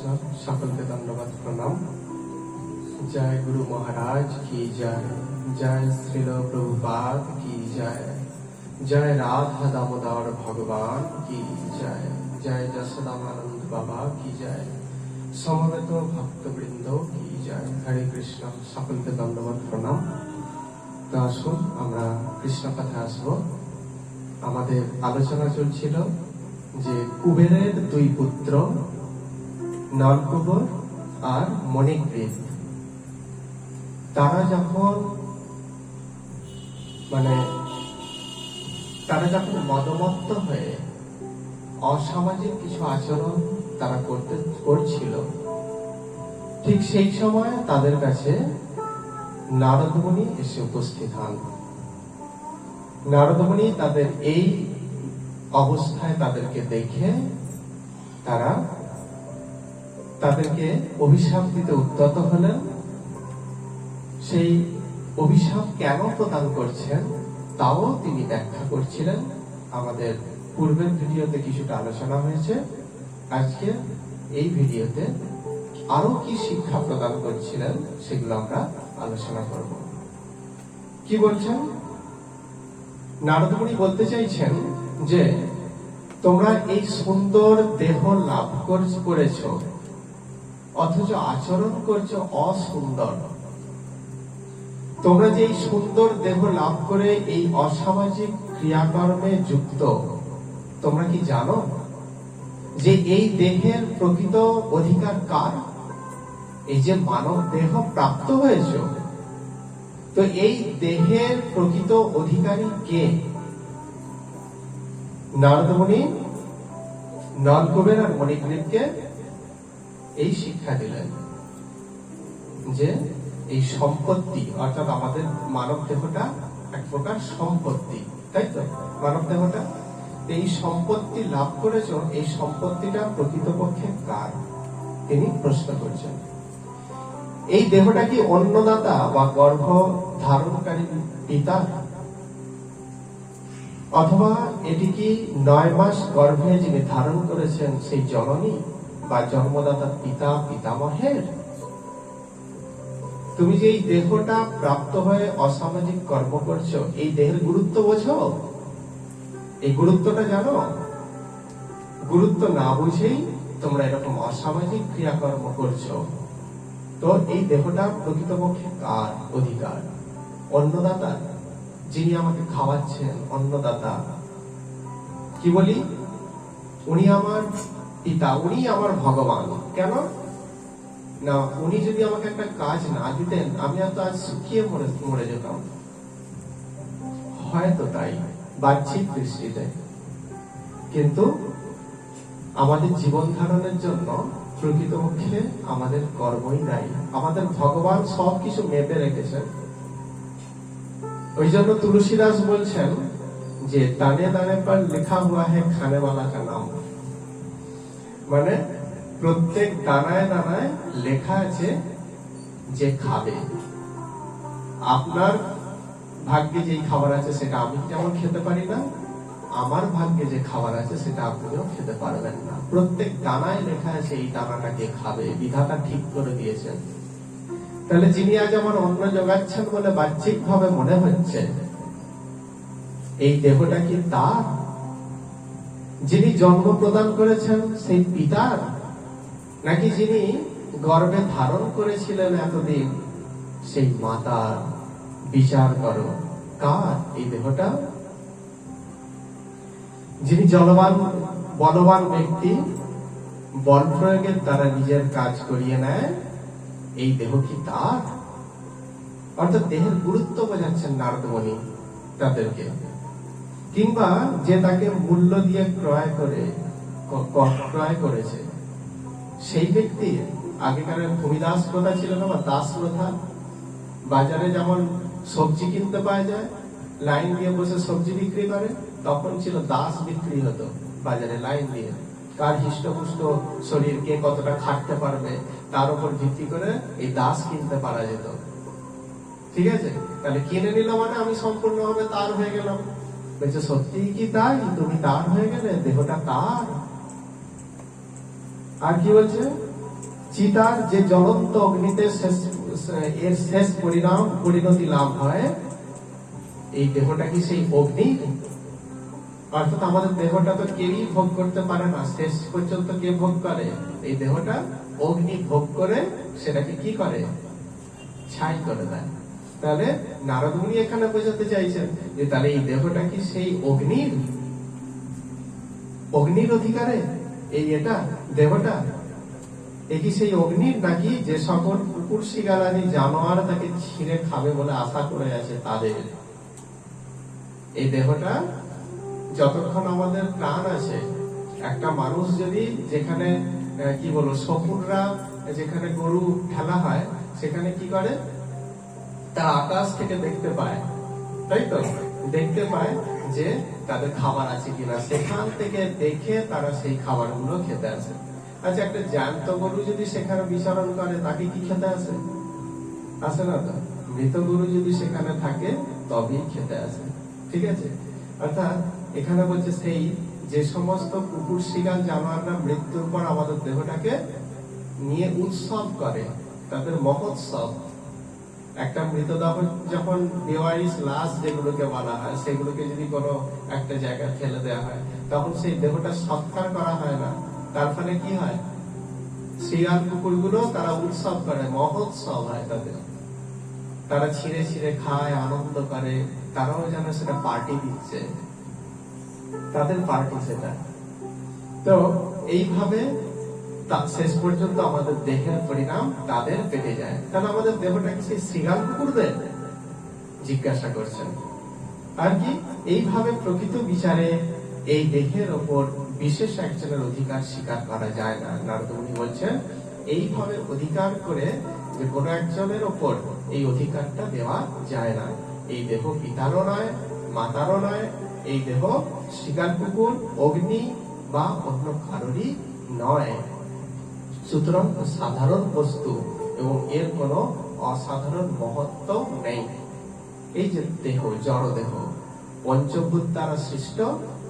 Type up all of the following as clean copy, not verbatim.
কৃষ্ণ। সকলকে ধন্যবাদ, প্রণাম। জয় গুরু মহারাজ কি জয়, জয় শ্রীল প্রভুপাদ কি জয়, জয় রাধা দামোদর ভগবান কি জয়, জয় যশোদানন্দ বাবা কি জয়, সমবেত ভক্তবৃন্দ কি জয়। হরে কৃষ্ণ। সকলকে ধন্যবাদ, প্রণাম। তো আসুন আমরা কৃষ্ণ কথা আসবো। আমাদের আলোচনা চলছিল যে কুবেরের দুই পুত্র নলকুবর আর মণিগ্রীব, তারা যখন মদমত্ত হয়ে অসামাজিক কিছু আচরণ তারা করছিল, ঠিক সেই সময় তাদের কাছে নারদ মুনি এসে উপস্থিত হন। নারদ মুনি তাদের এই অবস্থায় তাদেরকে দেখে তাদেরকে অভিশাপ দিতে উদ্যত হলেন। সেই অভিশাপ কেন প্রদান করছেন তাও তিনি ব্যাখ্যা করছিলেন। আমাদের পূর্বের ভিডিওতে কিছুটা আলোচনা হয়েছে। আজকে এই ভিডিওতে আরো কি শিক্ষা প্রদান করছিলেন সেগুলো আমরা আলোচনা করব। কি বলছেন? নারদ মুনি বলতে চাইছেন যে তোমরা এই সুন্দর দেহ লাভ করেছ, অথচ আচরণ করছো অসুন্দর। তোমরা যে এই সুন্দর দেহ লাভ করে এই অসামাজিক ক্রিয়াকর্মে যুক্ত, তোমরা কি জানো যে এই দেহের প্রকৃত অধিকার কার? এই যে মানব দেহ প্রাপ্ত হয়েছ, তো এই দেহের প্রকৃত অধিকারী কে? নারদ মুনি নলকুবের আর মণিগ্রীবকে এই শিক্ষা দিলেন যে এই সম্পত্তি, অর্থাৎ আমাদের মানব দেহটা এক প্রকার সম্পত্তি, তাই তো? মানব দেহটা, এই সম্পত্তি লাভ করেছ, এই সম্পত্তিটা প্রকৃতপক্ষে কার? তিনি প্রশ্ন করছেন। এই দেহটা কি অন্নদাতা বা গর্ভ ধারণকারী পিতা, অথবা এটি কি 9 মাস গর্ভে যিনি ধারণ করেছেন সেই জননী বা জন্মদাতা পিতা পিতামহের? তুমি যে এই দেহটা প্রাপ্ত হয়ে অসামাজিক কর্ম করছো, এই দেহের গুরুত্ব বোঝো? এই গুরুত্বটা জানো? গুরুত্ব না বুঝেই তোমরা এরকম অসামাজিক ক্রিয়াকর্ম করছো। তো এই দেহটা প্রকৃতপক্ষে কার অধিকার? অন্নদাতা, যিনি আমাকে খাওয়াচ্ছেন, অন্নদাতা। কি বলি? উনি আমার পিতা, উনি আমার ভগবান। কেন না, উনি যদি আমাকে একটা কাজ না দিতেন, আমি হয়তো আজ শুকিয়ে মরে যেতাম। হয়তো তাই বাহ্যিক দৃষ্টিতে, কিন্তু আমাদের জীবন ধারণের জন্য প্রকৃতপক্ষে আমাদের কর্মই দায়ী। আমাদের ভগবান সবকিছু মেপে রেখেছেন। ওই জন্য তুলসীদাস বলছেন যে দানে দানে পর লেখা হুয়া হে খানে वाला का नाम, মানে প্রত্যেক দানায় দানায় লেখা আছে যে খাবে। আপনার ভাগ্যে যে খাবার আছে সেটা আমি যেমন খেতে পারি না, আমার ভাগ্যে যে খাবার আছে সেটা আপনিও খেতে পারবেন না। প্রত্যেক দানায় লেখা আছে এই দানাটাকে খাবে, বিধাতা ঠিক করে দিয়েছেন। তাহলে যিনি আজ আমার অন্ন জোগাচ্ছেন বলে বাহ্যিক ভাবে মনে হচ্ছে, এই দেহটা কি তার? যিনি জন্ম প্রদান করেছেন সেই পিতার, নাকি যিনি গর্ভে ধারণ করেছিলেন এতদিন সেই মাতার? বিচার করো, কার এই দেহটা? যিনি বলবান ব্যক্তি বল প্রয়োগের দ্বারা নিজের কাজ করিয়ে নেয়, এই দেহ কি তার? অর্থাৎ দেহের গুরুত্ব বোঝাচ্ছেন নারদ মুনি তাদেরকে। কিংবা যে তাকে মূল্য দিয়ে ক্রয় করেছে, সেই ব্যক্তি, আগেকার ভূমিদাস প্রথা ছিল না, বা দাস প্রথা। বাজারে যেমন সবজি কিনতে পাওয়া যায়, লাইন দিয়ে বসে সবজি বিক্রি করে, তখন ছিল দাস বিক্রি হতো বাজারে লাইন দিয়ে। কার হৃষ্টপুষ্ট শরীর, কে কতটা খাটতে পারবে, তার উপর ভিত্তি করে এই দাস কিনতে পারা যেত। ঠিক আছে, তাহলে কিনে নিল মানে আমি সম্পূর্ণভাবে তার হয়ে গেলাম। বলছে সত্যি কি তাই? তুমি তার হয়ে গেলে, দেহটা তার। আর কি বলছে? চিতার যে জ্বলন্ত অগ্নিতে এর শেষ পরিণতি লাভ হয়, এই দেহটা কি সেই অগ্নি? অর্থাৎ আমাদের দেহটা তো কেউই ভোগ করতে পারে না, শেষ পর্যন্ত কে ভোগ করে? এই দেহটা অগ্নি ভোগ করে সেটাকে কি করে? ছাই করে দেয়। তাহলে নারদ মুনি এখানে বোঝাতে চাইছেন যে তাহলে এই দেহটা কি সেই অগ্নির অধিকারে? এই এটা দেহটা কি সেই অগ্নির, নাকি যে সকল কুকুর শিগালানি জানোয়ার তাকে ছিঁড়ে খাবে বলে আশা করে আছে তাদের? এই দেহটা যতক্ষণ আমাদের প্রাণ আছে, একটা মানুষ যদি যেখানে কি বলবো শকুনরা যেখানে গরু ঠেলা হয় সেখানে কি করে, তারা আকাশ থেকে দেখতে পায়, তাই তো? দেখতে পায় যে তাদের খাবার আছে কিনা, সেখান থেকে দেখে তারা সেই খাবারগুলো খেতে আসে। আচ্ছা, একটা জ্যান্ত গরু যদি সেখানে বিচরণ করে তাকে কি খেতে আসে? আসে না তো। মৃত গরু যদি সেখানে থাকে তবেই খেতে আসে। ঠিক আছে? অর্থাৎ এখানে বলছে সেই যে সমস্ত কুকুর শিগাল জানোয়াররা মৃত্যুর পর আমাদের দেহটাকে নিয়ে উৎসব করে, তাদের মহোৎসব। একটা মৃতদেহ যখন বেওয়ারিশ লাশ যেগুলোকে বলা হয়, সেগুলোকে যদি কোনো একটা জায়গায় ফেলে দেওয়া হয়, তখন সেই দেহটা সৎকার করা হয় না। তার ফলে কি হয়? শিয়াল কুকুরগুলো তারা উৎসব করে, মহোৎসব হয় তাদের। তারা ছিঁড়ে ছিঁড়ে খায়, আনন্দ করে, তারাও যেন সেটা পার্টি দিচ্ছে, তাদের পার্টি সেটা। তো এইভাবে শেষ পর্যন্ত আমাদের দেহের পরিণাম তাদের পেটে যায়। তাহলে আমাদের দেহটা কি সেই শিয়াল কুকুরদের? জিজ্ঞাসা করছেন। আর কি এইভাবে প্রকৃত বিচারে এই দেহের ওপর বিশেষ একজনের অধিকার স্বীকার করা যায় না। নারদ মুনি বলছেন এইভাবে অধিকার করে যে কোনো একজনের ওপর এই অধিকারটা দেওয়া যায় না। এই দেহ পিতারও নয়, মাতারও নয়, এই দেহ শিকার কুকুর, অগ্নি বা অন্য কারোরই নয়। সুতরাং সাধারণ বস্তু এবং এর কোনো অসাধারণ মহত্ব নেই। এই যে দেহ, জড় দেহ, পঞ্চভূত দ্বারা সৃষ্ট,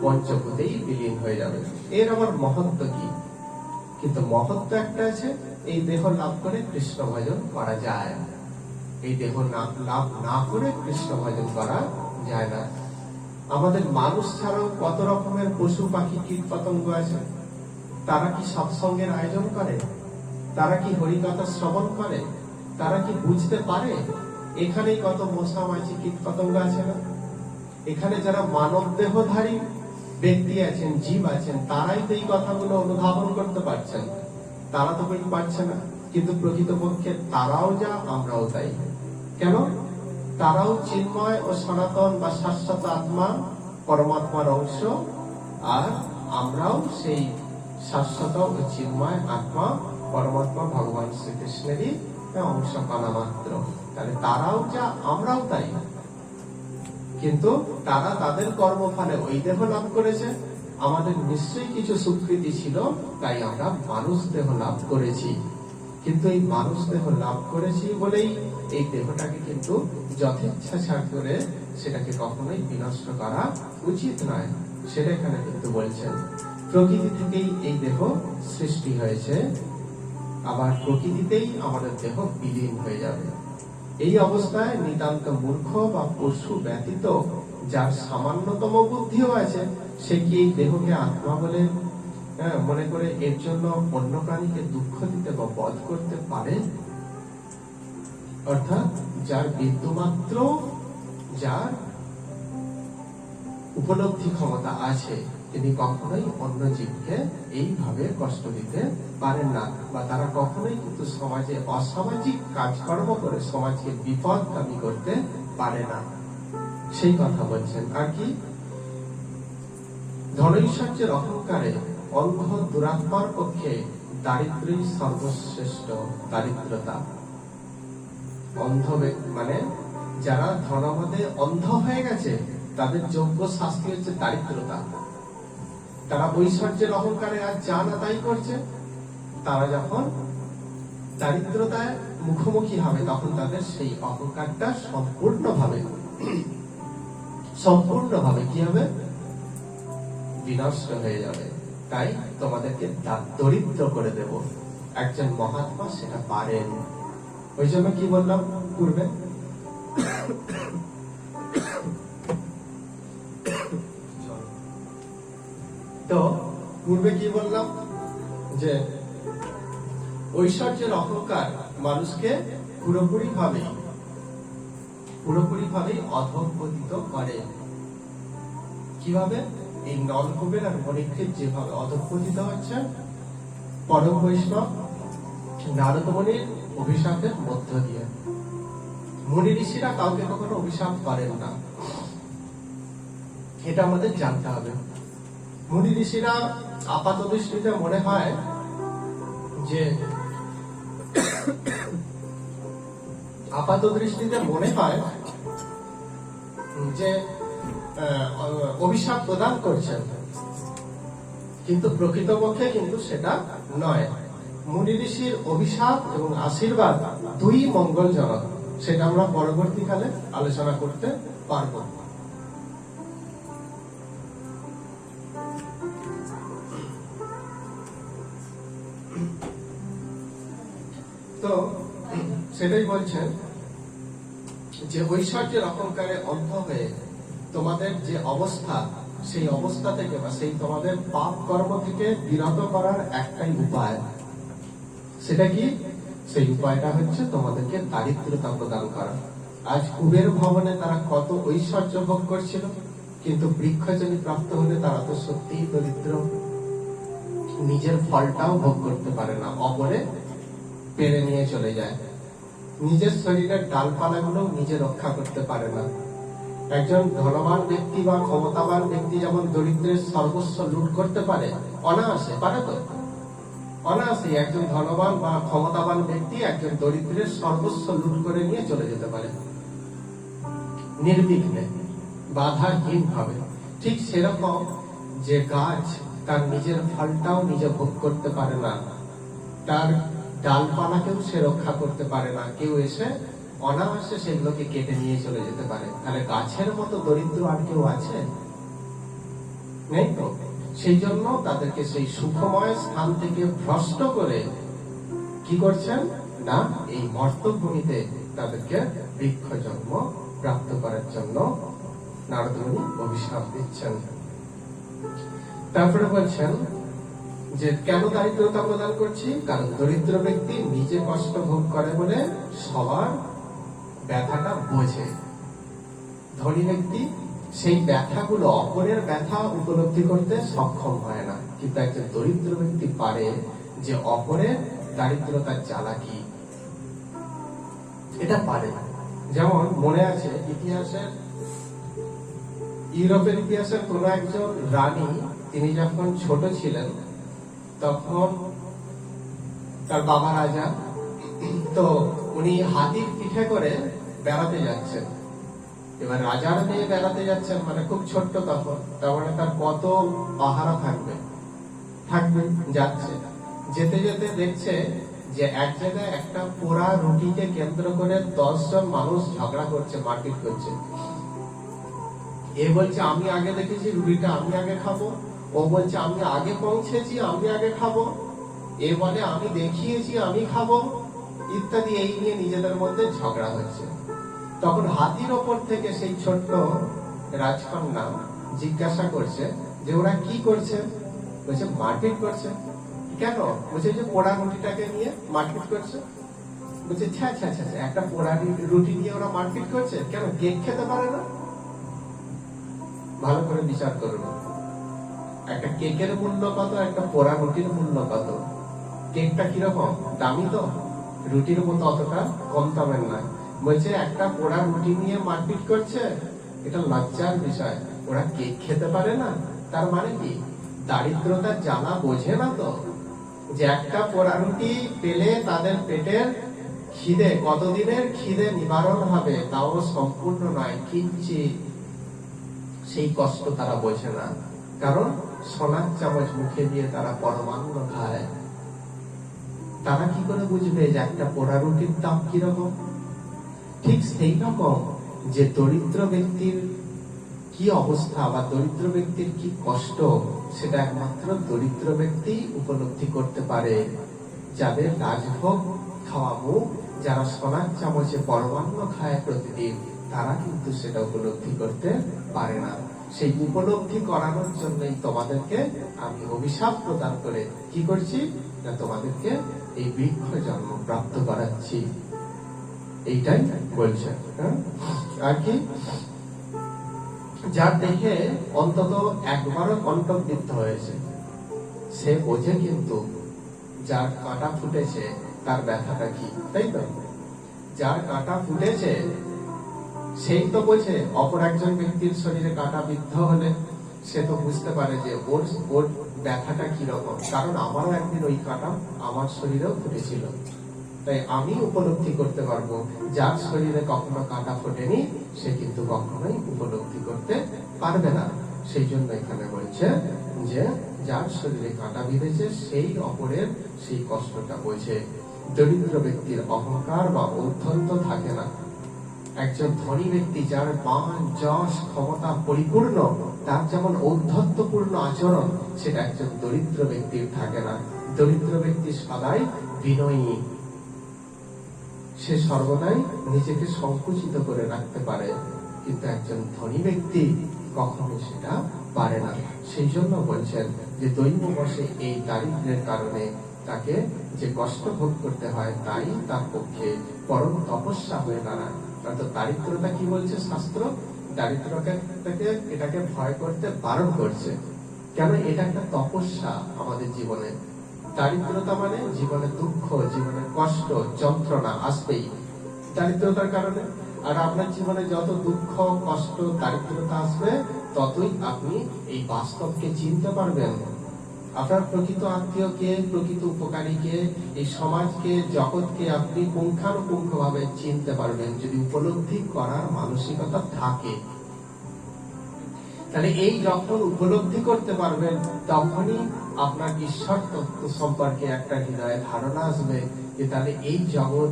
পঞ্চভূতেই বিলীন হয়ে যাবে। এর আবার মহত্ব কি? কিন্তু মহত্ব একটা আছে, এই দেহ লাভ করে কৃষ্ণ ভজন করা যায়। এই দেহ লাভ না করে কৃষ্ণ ভজন করা যায় না। আমাদের মানুষ ছাড়াও কত রকমের পশু পাখি কীট পতঙ্গ আছে, তারা কি সৎসঙ্গের আয়োজন করে? তারা কি হরিকথা শ্রবণ করে? তারা কি বুঝতে পারে? এখানেই কত মশা মাছি কীট পতঙ্গ আছে না? এখানে যারা মানব দেহধারী ব্যক্তি আছেন, জীব আছেন, তারাই তো এই কথাগুলো অনুধাবন করতে পারছেন। তারা তো বই পারছে না, কিন্তু প্রকৃতপক্ষে তারাও যা, আমরাও তাই। কেন? তারাও চিন্ময় ও সনাতন বা শাশ্বত আত্মা, পরমাত্মার অংশ, আর আমরাও সেই শাশ্বত ও চিন্ময় আত্মা, পরমাত্মা ভগবান শ্রীকৃষ্ণেরই অংশ কণা মাত্র। তাহলে তারাও যা, আমরাও তাই। কিন্তু তারা তাদের কর্মফলে ওই দেহ লাভ করেছে, আমাদের নিশ্চয়ই কিছু স্বীকৃতি ছিল, তাই আমরা মানুষ দেহ লাভ করেছি। কিন্তু এই মানুষ দেহ লাভ করেছি বলেই এই দেহটাকে কিন্তু যথেচ্ছাচার করে সেটাকে কখনোই বিনষ্ট করা উচিত নয়। সেটা এখানে কিন্তু বলছেন প্রকৃতি থেকেই এই দেহ সৃষ্টি হয়েছে, আবার প্রকৃতিতেই আমাদের দেহ বিলীন হয়ে যাবে। এই অবস্থায় নিতান্ত মূর্খ বা পশু ব্যতীত যার সামান্যতম বুদ্ধিও আছে, সে কি এই দেহকে আত্মা বলে মনে করে এর জন্য অন্য প্রাণীকে দুঃখ দিতে বা বধ করতে পারে? অর্থাৎ যার বিন্দুমাত্র, যার উপলব্ধি ক্ষমতা আছে, তিনি কখনোই অন্য জীবকে এইভাবে কষ্ট দিতে পারেন না, বা তারা কখনোই কিন্তু সমাজে অসামাজিক কাজকর্ম করে সমাজকে বিপদগামী করতে পারে না। সেই কথা বলছেন। আর কি ধনৈশ্বর্যের অহংকারে অন্ধ দুরাত্মার পক্ষে দারিদ্র্যই সর্বশ্রেষ্ঠ দারিদ্রতা। অন্ধ মানে যারা ধনমদে অন্ধ হয়ে গেছে, তাদের যোগ্য শাস্তি হচ্ছে দারিদ্রতা। তারা ঐশ্বর্যের অহংকারে আর যা না তাই করছে, তারা যখন দারিদ্রতায় মুখোমুখি হবে তখন তাদের সেই অহংকারটা সম্পূর্ণভাবে কি হবে? বিনষ্ট হয়ে যাবে। তাই তোমাদেরকে দরিদ্র করে দেব, একজন মহাত্মা সেটা পারেন। ওই জন্য কি বললাম পূর্বে, তো পূর্বে কি বললাম যে ঐশ্বর্যের অহংকার মানুষকে পুরোপুরি ভাবে অধঃপতিত করে। কিভাবে? এই নলকূপের আর মণিক্ষেপ যেভাবে অধঃপতিত হচ্ছে পরম বৈষ্ণব নারদ মুনির অভিশাপের মধ্য দিয়ে। মুনি ঋষিরা কাউকে কখনো অভিশাপ করেন না, এটা আমাদের জানতে হবে। মুনি ঋষিরা আপাত দৃষ্টিতে মনে হয় যে অভিশাপ প্রদান করছেন, কিন্তু প্রকৃতপক্ষে কিন্তু সেটা নয়। মুনি ঋষির অভিশাপ এবং আশীর্বাদ দুই মঙ্গলজনক, সেটা আমরা পরবর্তীকালে আলোচনা করতে পারব। তো সেটাই বলছেন যে ঐশ্বর্যের অহংকারে অন্ধ হয়ে তোমাদের যে অবস্থা, সেই অবস্থা থেকে বা সেই তোমাদের পাপ কর্ম থেকে বিরত করার একটাই উপায়। সেটা কি? সেই উপায়টা হচ্ছে তোমাদেরকে দারিদ্রতা প্রদান করা। আজ কুবের ভবনে তারা কত ঐশ্বর্য ভোগ করছিল, কিন্তু বৃক্ষজনী প্রাপ্ত হলে তারা তো সত্যিই দরিদ্র, নিজের ফলটাও ভোগ করতে পারে না, অপরে পেরে নিয়ে চলে যায়। নিজের শরীরের ডালপালাগুলো নিজে রক্ষা করতে পারে না। একজন ধনবান ব্যক্তি বা ক্ষমতাবান ব্যক্তি যেমন দরিদ্রের সর্বস্ব লুট করতে পারে অনায়াসে, পারে তো অনায়াসে একজন ধনবান বা ক্ষমতাবান ব্যক্তি একজন দরিদ্রের সর্বস্ব লুট করে নিয়ে চলে যেতে পারে নির্বিঘ্নে, বাধাহীন ভাবে। ঠিক সেরকম যে গাছ তার নিজের ফলটাও নিজে ভোগ করতে পারে না, তার ডালপালাকেও সে রক্ষা করতে পারে না, কেউ এসে অনায়াসে সেগুলোকে কেটে নিয়ে চলে যেতে পারে। তাহলে গাছের মতো দরিদ্র আর কেউ আছে? নেই তো। সেই জন্য তাদেরকে সেই সুখময় স্থান থেকে ভ্রষ্ট করে কি করছেন না, এই মর্তভূমিতে তাদেরকে বৃক্ষ জন্ম প্রাপ্ত করার জন্য নারদ মুনি অভিশাপ দিচ্ছেন। তারপরে বলছেন যে কেন দারিদ্রতা প্রদান করছি? কারণ দরিদ্র ব্যক্তি নিজে কষ্ট ভোগ করে বলে সবার ব্যথাটা বোঝে। ধনী ব্যক্তি সেই ব্যথাগুলো, অপরের ব্যথা উপলব্ধি করতে সক্ষম হয় না, কিন্তু একজন দরিদ্র ব্যক্তি পারে যে অপরের দারিদ্রতার জ্বালা কি, এটা পারে। যেমন মনে আছে ইতিহাসের, ইউরোপের ইতিহাসের কোন একজন রানী, তিনি যখন ছোট ছিলেন তখন তার বাবা রাজা, তো উনি হাতির পিঠে করে বেড়াতে যাচ্ছেন। এবার রাজার মেয়ে বেড়াতে যাচ্ছেন, মানে খুব ছোট্ট তখন, তার মানে তার কত পাহারা থাকবে, যাচ্ছে। যেতে যেতে দেখছে যে এক জায়গায় একটা পোড়া রুটিকে কেন্দ্র করে 10 জন মানুষ ঝগড়া করছে, মারপিট করছে। এ বলছে আমি আগে দেখেছি, রুটিটা আমি আগে খাবো। ও বলছে আমি আগে পৌঁছেছি, আমি আগে খাবো। এ বলে আমি দেখিয়েছি, আমি খাবো, ইত্যাদি। এই নিয়ে নিজেদের মধ্যে ঝগড়া হচ্ছে। তখন হাতির ওপর থেকে সেই ছোট্ট রাজকন্যা জিজ্ঞাসা করছে যে ওরা কি করছে? বলছে মারপিট করছে। কেন? বলছে যে পোড়া রুটিটাকে নিয়ে মারপিট করছে। বলছে একটা পোড়া রুটি নিয়ে ওরা মারপিট করছে, কেন কেক খেতে পারে না? ভালো করে বিচার করুন, একটা কেকের মূল্য কত, একটা পোড়া রুটির মূল্য কত? কেকটা কিরকম দামি, তো রুটির মতো অতটা কম দামের নয়। বলছে একটা পোড়া রুটি নিয়ে মারপিট করছে, এটা লজ্জার বিষয়। ওরা কেক খেতে পারে না, তার মানে কি দারিদ্রতার জ্বালা বোঝে না তো, যে একটা পোড়া রুটি পেলে তাদের পেটের খিদে, কতদিনের খিদে নিবারণ হবে তাও সম্পূর্ণ নয়, কিঞ্চিৎ, সেই কষ্ট তারা বোঝে না। কারণ সোনার চামচ মুখে দিয়ে তারা পরমান্ন খায়। তারা কি করে বুঝবে যে একটা পোড়া রুটির দাম কিরকম? ঠিক সেই রকম যে দরিদ্র ব্যক্তির কি অবস্থা বা দরিদ্র ব্যক্তির কি কষ্ট, সেটা একমাত্র দরিদ্র ব্যক্তি উপলব্ধি করতে পারে। যাদের রাজভোগ খাওয়া মুখ, যারা সোনার চামচে পরমান্ন খায় প্রতিদিন, তারা কিন্তু সেটা উপলব্ধি করতে পারে না। সেই উপলব্ধি করানোর জন্যই তোমাদেরকে আমি অভিশাপ প্রদান করে কি করছি না, তোমাদেরকে এই বৃক্ষ জন্ম প্রাপ্ত করাচ্ছি। এইটাই বলছে। আর কি, যার দেখে অন্তত একবারও কণ্ঠবিদ্ধ হয়েছে সে বোঝে কিন্তু যার কাঁটা ফুটেছে তার ব্যথাটা কি, তাই তো? যার কাঁটা ফুটেছে সেই তো বোঝে। অপর একজন ব্যক্তির শরীরে কাঁটা বিদ্ধ হলে সে তো বুঝতে পারে যে ওর ব্যথাটা কিরকম, কারণ আমারও একদিন ওই কাঁটা আমার শরীরেও ফুটেছিল। তাই আমি উপলব্ধি করতে পারবো। যার শরীরে কখনো কাঁটা ফোটেনি সে কিন্তু কখনোই উপলব্ধি করতে পারবে না। সেই জন্য এখানে বলছে যে যার শরীরে কাঁটা বিঁধেছে সেই অপরের সেই কষ্টটা বোঝে। দরিদ্র ব্যক্তির অহংকার বা ঔদ্ধত্য থাকে না। একজন ধনী ব্যক্তি যার মান যশ ক্ষমতা পরিপূর্ণ, তার যেমন ঔদ্ধত্যপূর্ণ আচরণ, সেটা একজন দরিদ্র ব্যক্তির থাকে না। দরিদ্র ব্যক্তি সদাই বিনয়ী, সে সর্বদাই নিজেকে সংকুচিত করে রাখতে পারে, কিন্তু একজন ধনী ব্যক্তি কখনো সেটা পারে না। সেই জন্য বলছেন যে দৈব বশে এই দারিদ্র্যের কারণে তাকে যে কষ্ট ভোগ করতে হয় তাই তার পক্ষে পরম তপস্যা হয়ে দাঁড়ায়। অর্থাৎ দারিদ্রতা কি বলছে শাস্ত্র? দারিদ্রতাকে এটাকে ভয় করতে বারণ করছে। কেন? এটা একটা তপস্যা আমাদের জীবনে। দারিদ্রতা মানে জীবনে দুঃখ, জীবনে কষ্ট, যন্ত্রণা আসবেই দারিদ্রতার কারণে। আর আপনার জীবনে যত দুঃখ, কষ্ট, দারিদ্রতা আসবে ততই আপনি এই বাস্তবকে চিনতে পারবেন। আপনার প্রকৃত আত্মীয়কে, প্রকৃত উপকারীকে, এই সমাজকে, জগৎকে আপনি পুঙ্খানুপুঙ্খ ভাবে চিনতে পারবেন যদি উপলব্ধি করার মানসিকতা থাকে। তাহলে এই যখন উপলব্ধি করতে পারবেন তখনই আপনার ঈশ্বর তত্ত্ব সম্পর্কে একটা হৃদয়ে ধারণা আসবে যে তাহলে এই জগৎ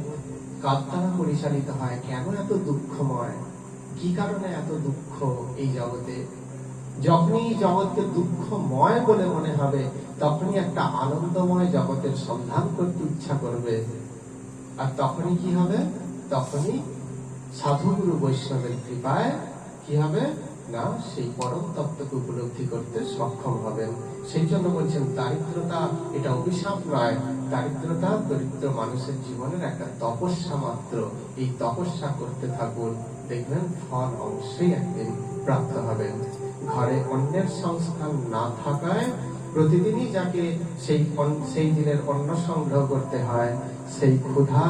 কার দ্বারা পরিচালিত হয়, কেন এত দুঃখময়, কি কারণে এত দুঃখ এই জগতে। যখনই জগৎকে দুঃখময় বলে মনে হবে তখনই একটা আনন্দময় জগতের সন্ধান করতে ইচ্ছা করবে। আর তখনই কি হবে? তখনই সাধুগুরু বৈষ্ণবের কৃপায় কি হবে না, সেই পরম তত্ত্বকে উপলব্ধি করতে সক্ষম হবেন। সেই জন্য বলছেন দারিদ্রতা এটা অভিশাপ নয়, দারিদ্রতা দরিদ্র মানুষের জীবনের একটা তপস্যা মাত্র। এই তপস্যা করতে থাকুন, দেখবেন ফল অবশ্যই একদিন প্রাপ্ত হবেন। ঘরে অন্যের সংস্থান না থাকায় প্রতিদিনই যাকে সেই দিনের অন্ন সংগ্রহ করতে হয়, সেই ক্ষুধা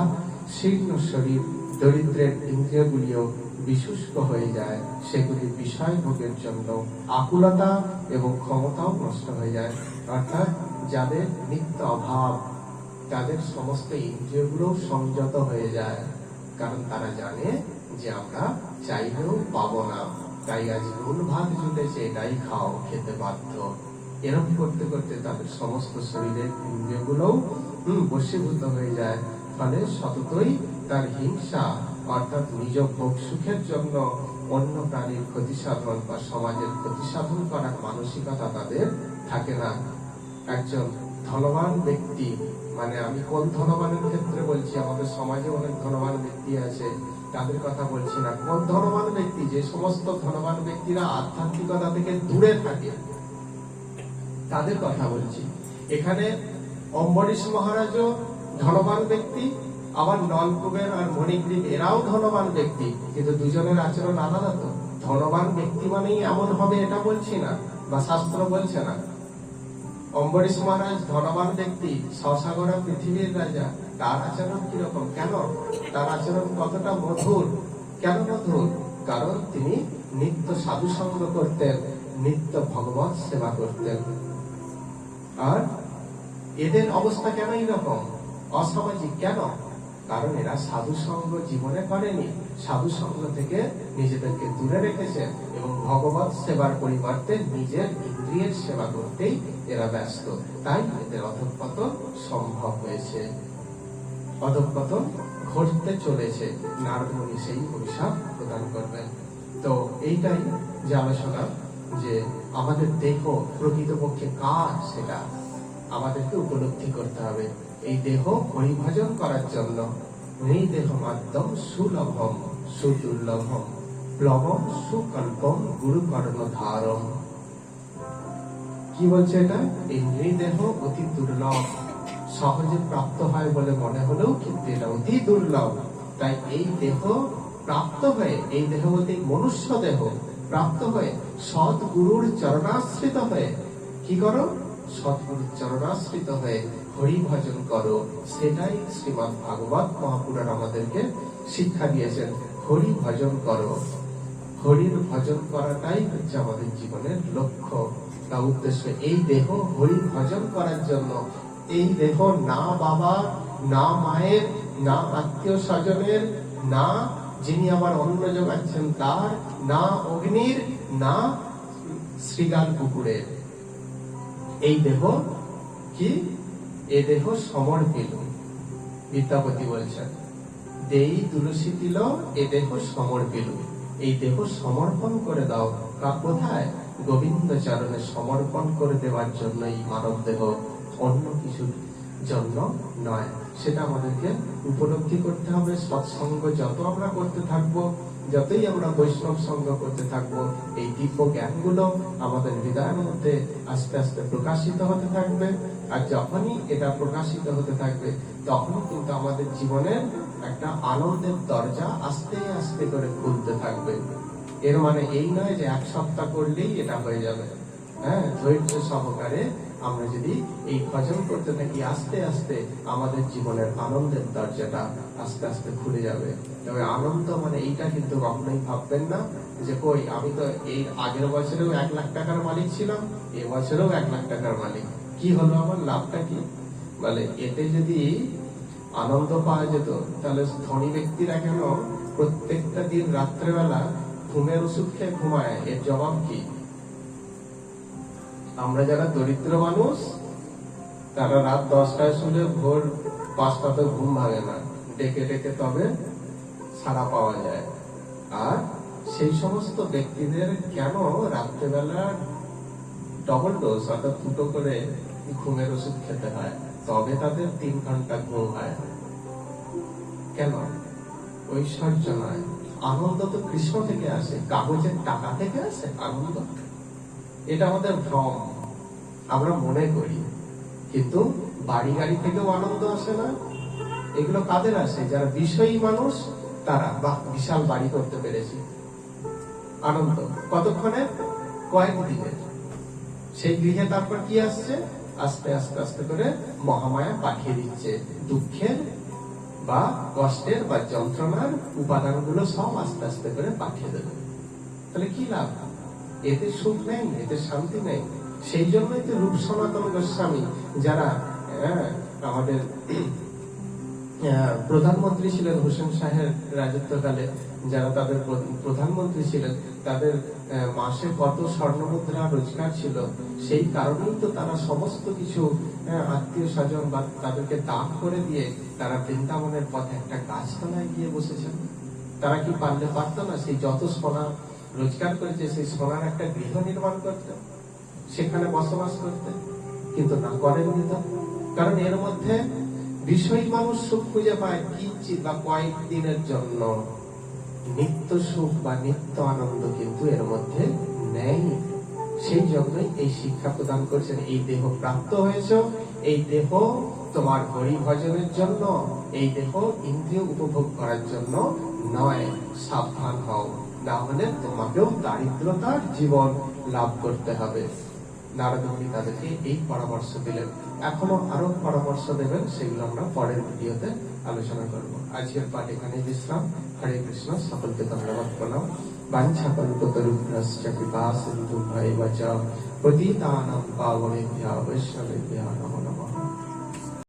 শীর্ণ শরীর দরিদ্রের ইন্দ্রিয়গুলিও বিশুষ্ক হয়ে যায়। সেগুলি বিষয় ভোগের জন্য আকুলতা এবং ক্ষমতাও নষ্ট হয়ে যায়। অর্থাৎ যাদের নিত্য অভাব, তাদের সমস্ত ইন্দ্রিয়গুলো সংযত হয়ে যায়, কারণ তারা জানে যে আমরা চাইলেও পাবো না, তাই আজ নুন ভাত জুটেছে এটাই খাও, খেতে বাধ্য। এরকম করতে করতে তাদের সমস্ত শরীরের ইন্দ্রিয়গুলোও বশীভূত হয়ে যায়। ফলে সততই তার হিংসা অর্থাৎ নিজ ভোগ সুখের জন্য অন্য প্রাণীর ক্ষতি সাধন বা সমাজের ক্ষতি সাধন করার মানসিকতা তাদের থাকে না। একজন ধনবান ব্যক্তি, মানে আমি কোন ধনবানের ক্ষেত্রে বলছি, আমাদের সমাজে অনেক ধনবান ব্যক্তি আছে, তাদের কথা বলছি না। কোন ধনবান ব্যক্তি? যে সমস্ত ধনবান ব্যক্তিরা আধ্যাত্মিকতা থেকে দূরে থাকে তাদের কথা বলছি। এখানে অম্বরীশ মহারাজও ধনবান ব্যক্তি, আবার নলকুবের আর মণিগ্রীব এরাও ধনবান ব্যক্তি, কিন্তু দুজনের আচরণ আলাদা। তো ধনবান ব্যক্তি মানেই এমন হবে এটা বলছি না, বা শাস্ত্র বলছে না। অম্বরীশ মহারাজ ধনবান ব্যক্তি, সসাগরা পৃথিবীর রাজা, তার আচরণ কিরকম? কেন? তার আচরণ কতটা মধুর। কেন মধুর? কারণ তিনি নিত্য সাধু সঙ্গ করতেন, নিত্য ভগবত সেবা করতেন। আর এদের অবস্থা কেন এইরকম অসামাজিক? কেন? কারণ এরা সাধু সঙ্গ জীবনে করেনি, সাধু সঙ্গ থেকে নিজেদেরকে দূরে রেখেছে এবং ভগবত সেবার পরিবর্তে নিজের ইন্দ্রিয়ের সেবা করতেই এরা ব্যস্ত। তাই এদের অধঃপতন সম্ভব হয়েছে, অধঃপতন ঘটতে চলেছে। নারদ মুনি সেই অভিশাপ প্রদান করবেন। তো এইটাই যে আলোচনা, যে আমাদের দেহ প্রকৃতপক্ষে কার সেটা আমাদেরকে উপলব্ধি করতে হবে। এই দেহ হরিভজন করার জন্য নৃদেহ মাধ্যম সুলভম সুদুর্লভম প্লবম সুকল্পম গুরু কর্ণ ধারম। কি বলছে এটা? এই নৃদেহ অতি দুর্লভ, সহজে প্রাপ্ত হয় বলে মনে হলেও কিন্তু এটা অতি দুর্লভ। তাই এই দেহ প্রাপ্ত হয়ে, এই দেহ বলতে মনুষ্য দেহ প্রাপ্ত হয়ে সৎগুরুর চরণাশ্রিত হয়ে কি করো? সৎগুরুর চরণাশ্রিত হয়ে হরি ভজন করো। সেটাই শ্রীমদ্ ভাগবত মহাপুরাণ আমাদেরকে শিক্ষা দিয়েছেন। হরি ভজন করো, হরির ভজন করাটাই হচ্ছে আমাদের জীবনের লক্ষ্য বা উদ্দেশ্য। এই দেহ হরি ভজন করার জন্য, এই দেহ না বাবা, না মায়ের, না আত্মীয় স্বজনের, না যিনি আমার অন্ন যোগাচ্ছেন তার, না অগ্নির, না শ্রীগাল কুকুরের। এই দেহ কি? এ দেহ সমর্পিল। বিদ্যাপতি বলছেন, দেই তুলসী তিল এ দেহ সমর্পিল। এই দেহ সমর্পণ করে দাও। কোথায়? গোবিন্দ চরণে সমর্পণ করে দেওয়ার জন্য এই মানব দেহ, অন্য কিছুর জন্য নয়। সেটা আমাদেরকে উপলব্ধি করতে হবে। সৎসঙ্গ যত আমরা করতে থাকবো, যতই আমরা বৈষ্ণব সঙ্গ করতে থাকবো, এই দিব্য জ্ঞানগুলো আমাদের হৃদয়ের মধ্যে আস্তে আস্তে প্রকাশিত হতে থাকবে। আর যখনই এটা প্রকাশিত হতে থাকবে, তখনই কিন্তু আমাদের জীবনের একটা আনন্দের দরজা আস্তে আস্তে করে খুলতে থাকবে। এর মানে এই নয় যে এক সপ্তাহ করলেই এটা হয়ে যাবে। হ্যাঁ, ধৈর্য সহকারে আমরা যদি এই ভজন করতে থাকি, আস্তে আস্তে আমাদের জীবনের আনন্দের দরজাটা আস্তে আস্তে খুলে যাবে। তবে আনন্দ মানে এইটা কিন্তু কখনোই ভাববেন না যে কই আমি তো এই আগের বছরেও 1 লাখ টাকার মালিক ছিলাম, এ বছরেও 1 লাখ টাকার মালিক, কি হলো আমার, লাভটা কি? বলে এতে যদি আনন্দ পাওয়া যেত তাহলে ধনী ব্যক্তিরা কেন প্রত্যেকটা দিন রাত্রেবেলা ঘুমের ওষুধ খেয়ে ঘুমায়? এর জবাব কি? আমরা যারা দরিদ্র মানুষ, তারা রাত 10টায় শুলে ভোর 5টাতে ঘুম ভাঙে না, ডেকে ডেকে তবে ছাড়া পাওয়া যায়। আর সেই সমস্ত ব্যক্তিদের কেন রাত্রেবেলা ডবল ডোজ অর্থাৎ 2টো করে ঘুমের ওষুধ খেতে হয়, তবে তাদের 3 ঘন্টা ঘুম হয়? কেন? ঐশ্বর্য নয়, আনন্দ তো কৃষ্ণ থেকে আসে, কাগজের টাকা থেকে আসে আনন্দ। এটা আমাদের ভ্রম, আমরা মনে করি। কিন্তু বাড়ি গাড়ি থেকেও আনন্দ আসে না। এগুলো কাদের আসে? যারা বিষয়ী মানুষ, তারা বা বিশাল বাড়ি করতে পেরেছে, আনন্দ কতক্ষণে? কয়েকদিনের। সেই গৃহে তারপর কি আসছে? আস্তে আস্তে আস্তে করে মহামায়া পাঠিয়ে দিচ্ছে দুঃখের বা কষ্টের বা যন্ত্রণার উপাদানগুলো সব আস্তে আস্তে করে পাঠিয়ে দেবে। তাহলে কি লাভ? এতে সুখ নেই, এতে শান্তি নেই। সেই জন্যই তো রূপ সনাতন গোস্বামী, যারা আমাদের প্রধানমন্ত্রী ছিলেন হোসেন শাহের রাজত্বকালে, যারা তাদের প্রধানমন্ত্রী ছিলেন, তাদের মাসে কত স্বর্ণমুদ্রা রোজগার ছিল। সেই কারণেই তো তারা সমস্ত কিছু আত্মীয় স্বজন বা তাদেরকে দান করে দিয়ে তারা বৃন্দাবনের পথে একটা গাছতলায় গিয়ে বসেছেন। তারা কি পারতো না সেই যত সোনা রোজগার করেছে সেই সোনার একটা গৃহ নির্মাণ করতে, সেখানে বসবাস করতে? কিন্তু না, করেননি তো। কারণ এর মধ্যে বিষয়ী মানুষ সুখ খুঁজে পায় কিঞ্চিত বা কয়েকদিনের জন্য, নিত্য সুখ বা নিত্য আনন্দ কিন্তু এর মধ্যে নেই। সেই জন্যই এই শিক্ষা প্রদান করছেন, এই দেহ প্রাপ্ত হয়েছে, এই দেহ তোমার হরি ভজনের জন্য, এই দেহ ইন্দ্রিয় উপভোগ করার জন্য নয়। সাবধান হও, না হলে তোমাকেও দারিদ্রতার জীবন লাভ করতে হবে। নারদ মুনি তাদেরকে এই পরামর্শ দিলেন। এখনো আরো পরামর্শ দেবেন, সেগুলো আমরা পরের ভিডিওতে আলোচনা করব। আজকের পাঠ এখানে বিশ্রাম। হরে কৃষ্ণ। সকলকে ধন্যবাদ প্রণাম। বাঞ্ছা কল্পতরুভ্যশ্চ কৃপা সিন্ধুভ্যেব চ পতিতানাং পাবনেভ্যো বৈষ্ণবেভ্যো নমো নমঃ।